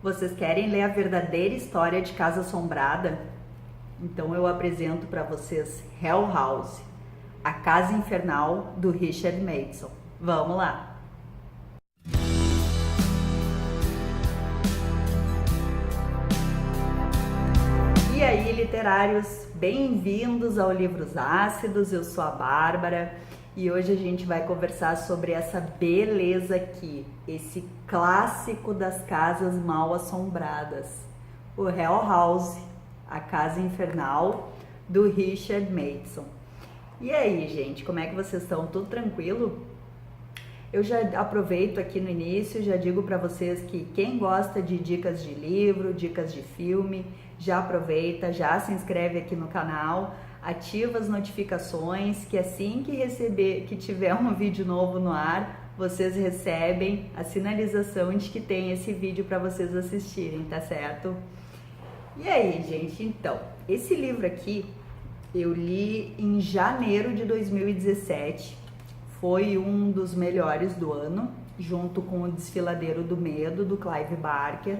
Vocês querem ler a verdadeira história de Casa Assombrada? Então eu apresento para vocês Hell House, a Casa Infernal do Richard Matheson. Vamos lá! E aí, literários, bem-vindos ao Livros Ácidos. Eu sou a Bárbara e hoje a gente vai conversar sobre essa beleza aqui, esse clássico das casas mal assombradas, o Hell House, a Casa Infernal do Richard Matheson. E aí, gente, como é que vocês estão? Tudo tranquilo? Eu já aproveito aqui no início, já digo para vocês que quem gosta de dicas de livro, dicas de filme, já aproveita, já se inscreve aqui no canal, ativa as notificações, que assim que tiver um vídeo novo no ar, vocês recebem a sinalização de que tem esse vídeo para vocês assistirem, tá certo? E aí, gente, então, esse livro aqui eu li em janeiro de 2017, foi um dos melhores do ano, junto com o Desfiladeiro do Medo, do Clive Barker.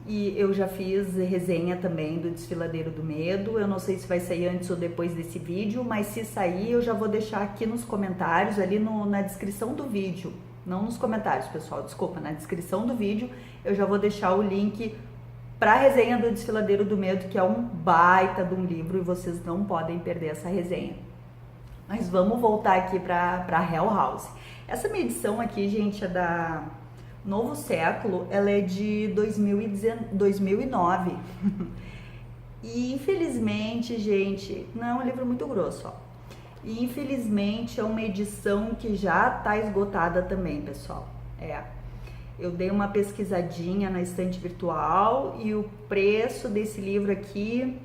E eu já fiz resenha também do Desfiladeiro do Medo. Eu não sei se vai sair antes ou depois desse vídeo, mas se sair eu já vou deixar aqui nos comentários, ali na descrição do vídeo. Não nos comentários, pessoal, desculpa, na descrição do vídeo eu já vou deixar o link para a resenha do Desfiladeiro do Medo, que é um baita de um livro e vocês não podem perder essa resenha. Mas vamos voltar aqui para Hell House. Essa minha edição aqui, gente, é da Novo Século, ela é de 2009. E infelizmente, gente, não é um livro muito grosso, ó. E infelizmente é uma edição que já tá esgotada também, pessoal. Eu dei uma pesquisadinha na estante virtual e o preço desse livro aqui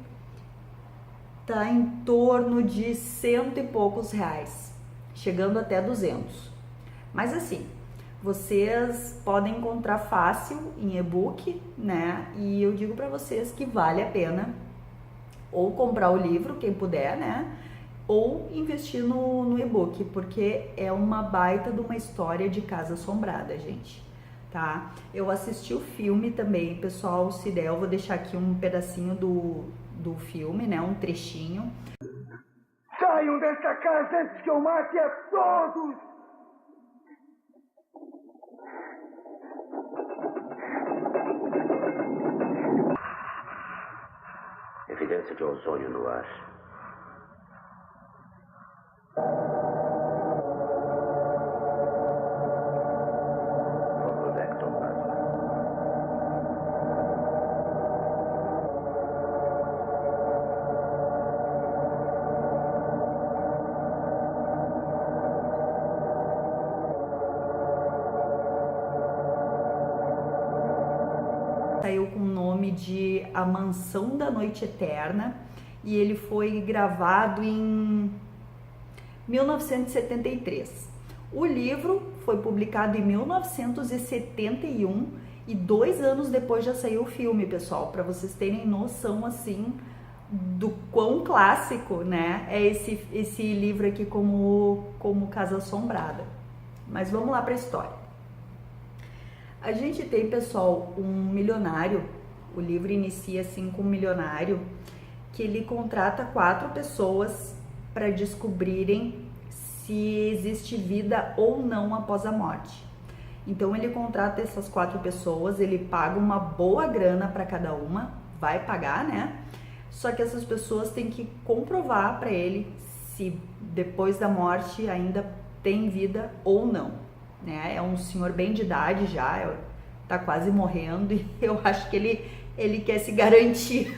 tá em torno de cento e poucos reais, chegando até 200. Mas assim, vocês podem encontrar fácil em e-book, né? E eu digo para vocês que vale a pena ou comprar o livro, quem puder, né? Ou investir no e-book, porque é uma baita de uma história de casa assombrada, gente, tá? Eu assisti o filme também, pessoal, se der eu vou deixar aqui um pedacinho do filme, né? Um trechinho. Saiam desta casa antes que eu mate a todos! Evidência de ozônio no ar. Fotodectoplasma. Saiu com o nome de A Mansão da Noite Eterna e ele foi gravado em 1973. O livro foi publicado em 1971 e 2 anos depois já saiu o filme, pessoal, para vocês terem noção assim do quão clássico, né, é esse livro aqui como Casa Assombrada. Mas vamos lá para a história. A gente tem, pessoal, um milionário. O livro inicia assim com um milionário que ele contrata 4 pessoas para descobrirem se existe vida ou não após a morte. Então ele contrata essas 4 pessoas, ele paga uma boa grana para cada uma, vai pagar, né? Só que essas pessoas têm que comprovar para ele se depois da morte ainda tem vida ou não. Né? É um senhor bem de idade já, tá quase morrendo e eu acho que ele quer se garantir.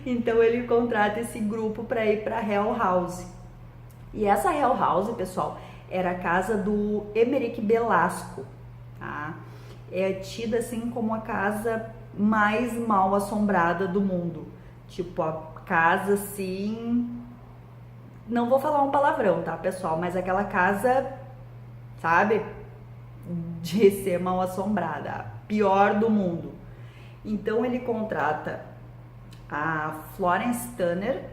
Então ele contrata esse grupo para ir para Hell House. E essa Hell House, pessoal, era a casa do Emeric Belasco, tá? É tida assim como a casa mais mal assombrada do mundo. Tipo, a casa assim, não vou falar um palavrão, tá, pessoal? Mas aquela casa, sabe, de ser mal assombrada, a pior do mundo. Então ele contrata a Florence Tanner,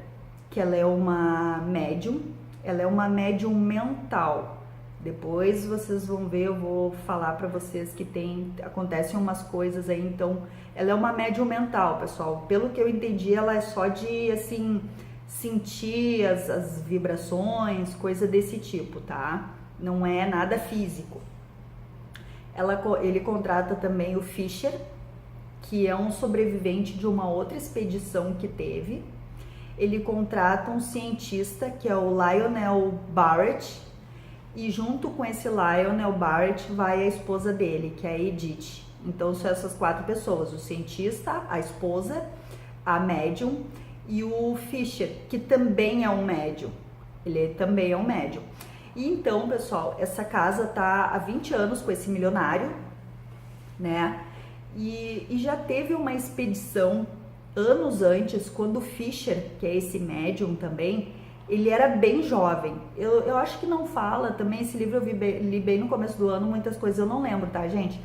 que ela é uma médium mental Depois vocês vão ver, eu vou falar pra vocês que acontecem umas coisas aí, então ela é uma médium mental, pessoal. Pelo que eu entendi, ela é só de, assim, sentir as vibrações, coisa desse tipo, tá? Não é nada físico. Ele contrata também o Fisher, que é um sobrevivente de uma outra expedição que teve. Ele contrata um cientista, que é o Lionel Barrett, e junto com esse Lionel Barrett vai a esposa dele, que é a Edith. Então são essas 4 pessoas, o cientista, a esposa, a médium e o Fisher, que também é um médium. Ele também é um médium. E então, pessoal, essa casa tá há 20 anos com esse milionário, né? E já teve uma expedição anos antes, quando o Fisher, que é esse médium também, ele era bem jovem. Eu acho que não fala também, esse livro eu li bem no começo do ano, muitas coisas eu não lembro, tá, gente?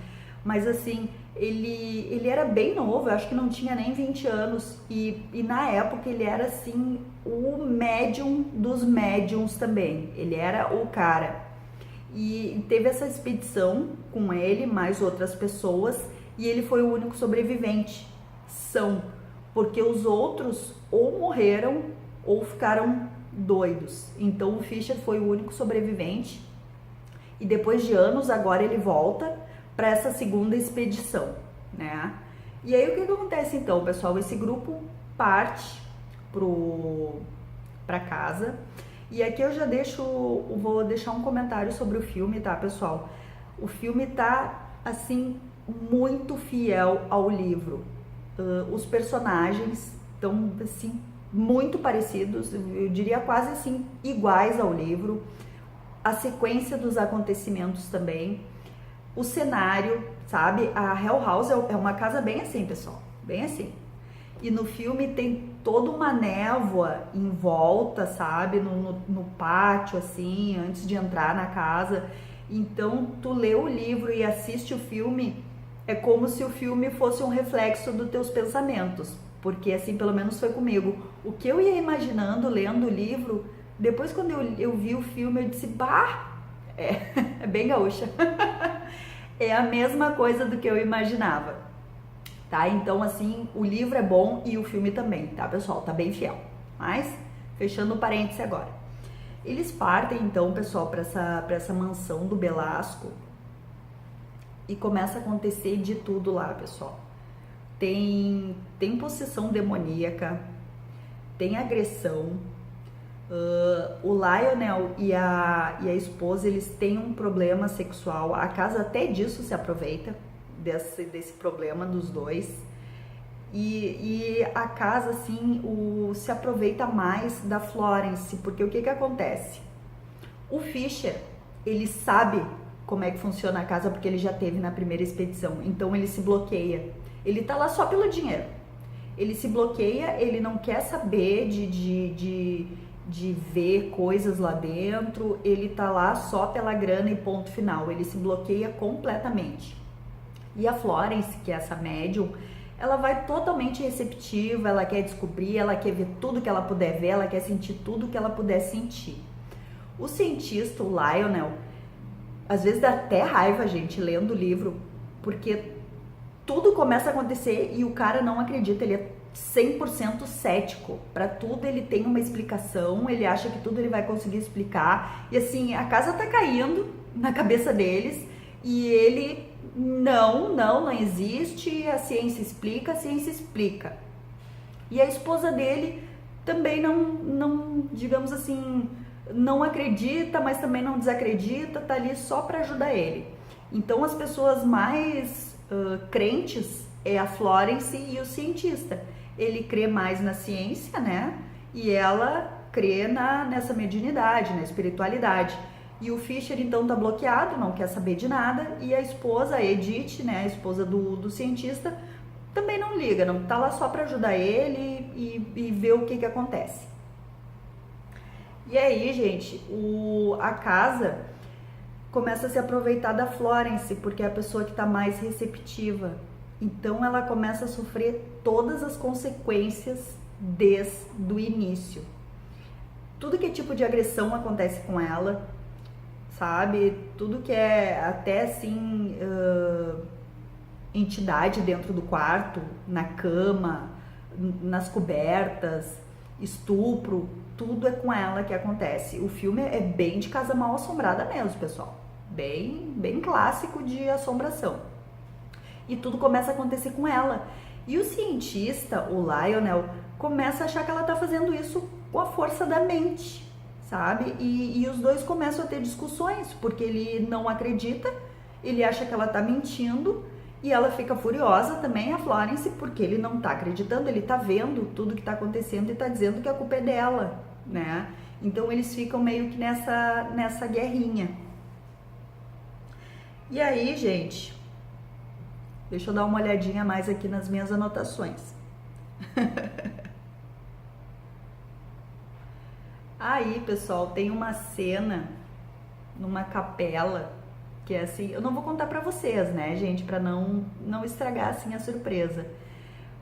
Mas assim, ele era bem novo, eu acho que não tinha nem 20 anos, e na época ele era assim, o médium dos médiums também, ele era o cara. E teve essa expedição com ele, mais outras pessoas, e ele foi o único sobrevivente. Porque os outros ou morreram ou ficaram doidos. Então o Fisher foi o único sobrevivente, e depois de anos agora ele volta para essa segunda expedição, né? E aí o que acontece então, pessoal? Esse grupo parte para casa, e aqui eu já vou deixar um comentário sobre o filme, tá, pessoal? O filme tá assim muito fiel ao livro. Os personagens estão assim muito parecidos, eu diria quase assim iguais ao livro. A sequência dos acontecimentos também. O cenário, sabe? A Hell House é uma casa bem assim, pessoal, bem assim. E no filme tem toda uma névoa em volta, sabe? No pátio, assim, antes de entrar na casa. Então, tu lê o livro e assiste o filme, é como se o filme fosse um reflexo dos teus pensamentos. Porque assim, pelo menos foi comigo. O que eu ia imaginando lendo o livro, depois quando eu vi o filme, eu disse, bah, é bem gaúcha. É a mesma coisa do que eu imaginava, tá? Então, assim, o livro é bom e o filme também, tá, pessoal? Tá bem fiel. Mas, fechando o parêntese agora. Eles partem, então, pessoal, para essa mansão do Belasco e começa a acontecer de tudo lá, pessoal. Tem possessão demoníaca, tem agressão. O Lionel e a esposa, eles têm um problema sexual. A casa até disso se aproveita, desse problema dos dois. E a casa, assim, se aproveita mais da Florence, porque o que acontece? O Fisher, ele sabe como é que funciona a casa, porque ele já teve na primeira expedição, então ele se bloqueia. Ele tá lá só pelo dinheiro. Ele se bloqueia, ele não quer saber de ver coisas lá dentro, ele tá lá só pela grana e ponto final. Ele se bloqueia completamente. E a Florence, que é essa médium, ela vai totalmente receptiva, ela quer descobrir, ela quer ver tudo que ela puder ver, ela quer sentir tudo que ela puder sentir. O cientista, o Lionel, às vezes dá até raiva, gente, lendo o livro, porque tudo começa a acontecer e o cara não acredita, ele é 100% cético. Para tudo ele tem uma explicação, ele acha que tudo ele vai conseguir explicar. E assim, a casa tá caindo na cabeça deles e ele, não existe, a ciência explica. E a esposa dele também não, digamos assim, não acredita, mas também não desacredita, tá ali só para ajudar ele. Então as pessoas mais crentes é a Florence e o cientista. Ele crê mais na ciência, né? E ela crê nessa mediunidade, na espiritualidade. E o Fisher, então, tá bloqueado, não quer saber de nada. E a esposa, a Edith, né? A esposa do cientista, também não liga, não tá lá só para ajudar ele e ver o que acontece. E aí, gente, a casa começa a se aproveitar da Florence, porque é a pessoa que tá mais receptiva. Então ela começa a sofrer todas as consequências desde o início. Tudo que é tipo de agressão acontece com ela, sabe? Tudo que é até assim, entidade dentro do quarto, na cama, nas cobertas, estupro, tudo é com ela que acontece. O filme é bem de casa mal assombrada mesmo, pessoal. Bem clássico de assombração. E tudo começa a acontecer com ela. E o cientista, o Lionel, começa a achar que ela tá fazendo isso com a força da mente, sabe? E os dois começam a ter discussões, porque ele não acredita, ele acha que ela tá mentindo, e ela fica furiosa também, a Florence, porque ele não tá acreditando, ele tá vendo tudo que tá acontecendo e tá dizendo que a culpa é dela, né? Então eles ficam meio que nessa guerrinha. E aí, gente, deixa eu dar uma olhadinha mais aqui nas minhas anotações. Aí, pessoal, tem uma cena numa capela que é assim, eu não vou contar pra vocês, né, gente, pra não estragar assim a surpresa.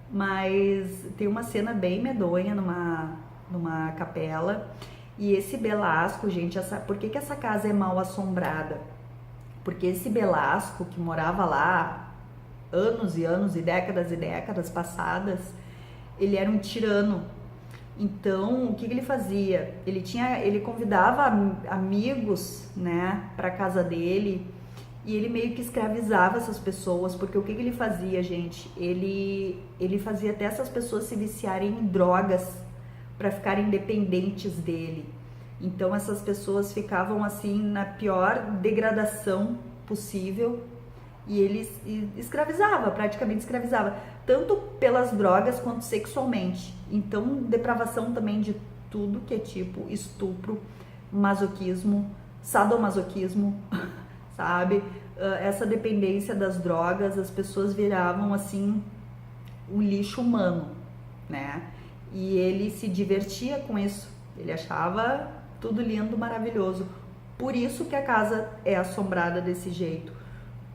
Mas tem uma cena bem medonha numa capela. E esse Belasco, gente, por que essa casa é mal assombrada? Porque esse Belasco, que morava lá anos e anos e décadas passadas, ele era um tirano. Então, o que ele fazia? Ele convidava amigos, né, para casa dele, e ele meio que escravizava essas pessoas, porque o que ele fazia, gente? Ele fazia até essas pessoas se viciarem em drogas para ficarem dependentes dele. Então, essas pessoas ficavam assim na pior degradação possível, e ele escravizava, praticamente escravizava, tanto pelas drogas quanto sexualmente. Então, depravação também de tudo que é tipo estupro, masoquismo, sadomasoquismo, sabe? Essa dependência das drogas, as pessoas viravam assim um lixo humano, né? E ele se divertia com isso, ele achava tudo lindo, maravilhoso. Por isso que a casa é assombrada desse jeito.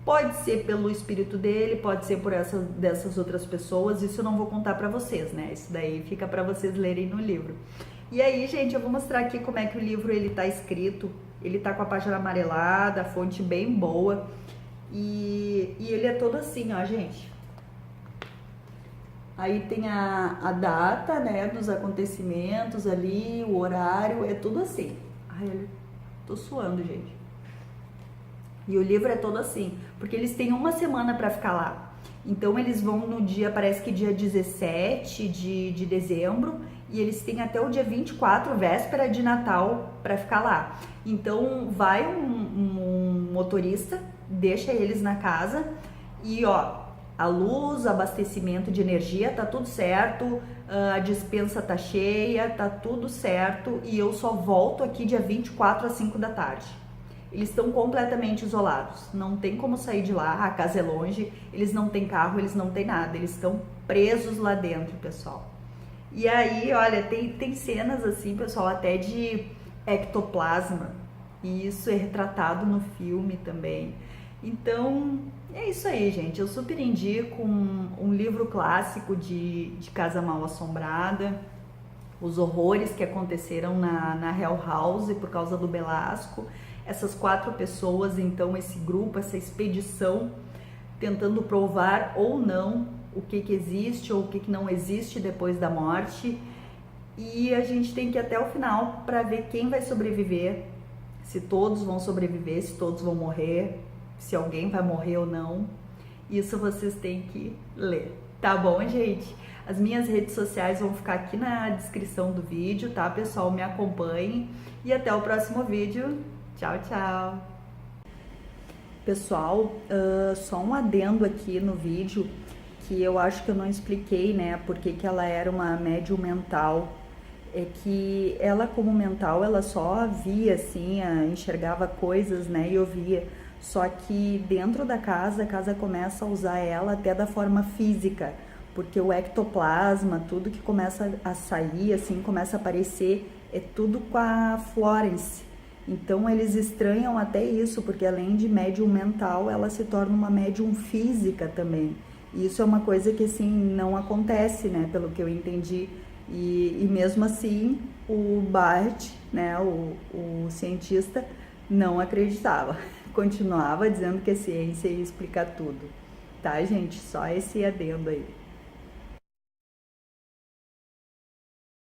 Pode ser pelo espírito dele, pode ser por dessas outras pessoas, isso eu não vou contar pra vocês, né? Isso daí fica pra vocês lerem no livro. E aí, gente, eu vou mostrar aqui como é que o livro ele tá escrito. Ele tá com a página amarelada, a fonte bem boa. E ele é todo assim, ó, gente. Aí tem a data, né, dos acontecimentos ali, o horário, é tudo assim. Ai, tô suando, gente. E o livro é todo assim, porque eles têm uma semana para ficar lá. Então eles vão no dia, parece que dia 17 de dezembro, e eles têm até o dia 24, véspera de Natal, para ficar lá. Então vai um motorista, deixa eles na casa e ó, a luz, abastecimento de energia, tá tudo certo, a despensa tá cheia, tá tudo certo, e eu só volto aqui dia 24 às 5 da tarde. Eles estão completamente isolados, não tem como sair de lá, a casa é longe, eles não têm carro, eles não têm nada, eles estão presos lá dentro, pessoal. E aí, olha, tem cenas assim, pessoal, até de ectoplasma, e isso é retratado no filme também. Então, é isso aí, gente, eu super indico um livro clássico de Casa Mal Assombrada, os horrores que aconteceram na Hell House por causa do Belasco. Essas 4 pessoas, então, esse grupo, essa expedição, tentando provar ou não o que existe ou o que não existe depois da morte. E a gente tem que ir até o final para ver quem vai sobreviver, se todos vão sobreviver, se todos vão morrer, se alguém vai morrer ou não. Isso vocês têm que ler, tá bom, gente? As minhas redes sociais vão ficar aqui na descrição do vídeo, tá, pessoal? Me acompanhem e até o próximo vídeo. Tchau, tchau! Pessoal, só um adendo aqui no vídeo, que eu acho que eu não expliquei, né, porque que ela era uma médium mental. É que ela, como mental, ela só via, assim, enxergava coisas, né, e ouvia. Só que dentro da casa, a casa começa a usar ela até da forma física, porque o ectoplasma, tudo que começa a sair, assim, começa a aparecer, é tudo com a Florence. Então eles estranham até isso, porque além de médium mental, ela se torna uma médium física também. E isso é uma coisa que assim não acontece, né, pelo que eu entendi. E mesmo assim, o Bart, né, o cientista, não acreditava. Continuava dizendo que a ciência ia explicar tudo. Tá, gente? Só esse adendo aí.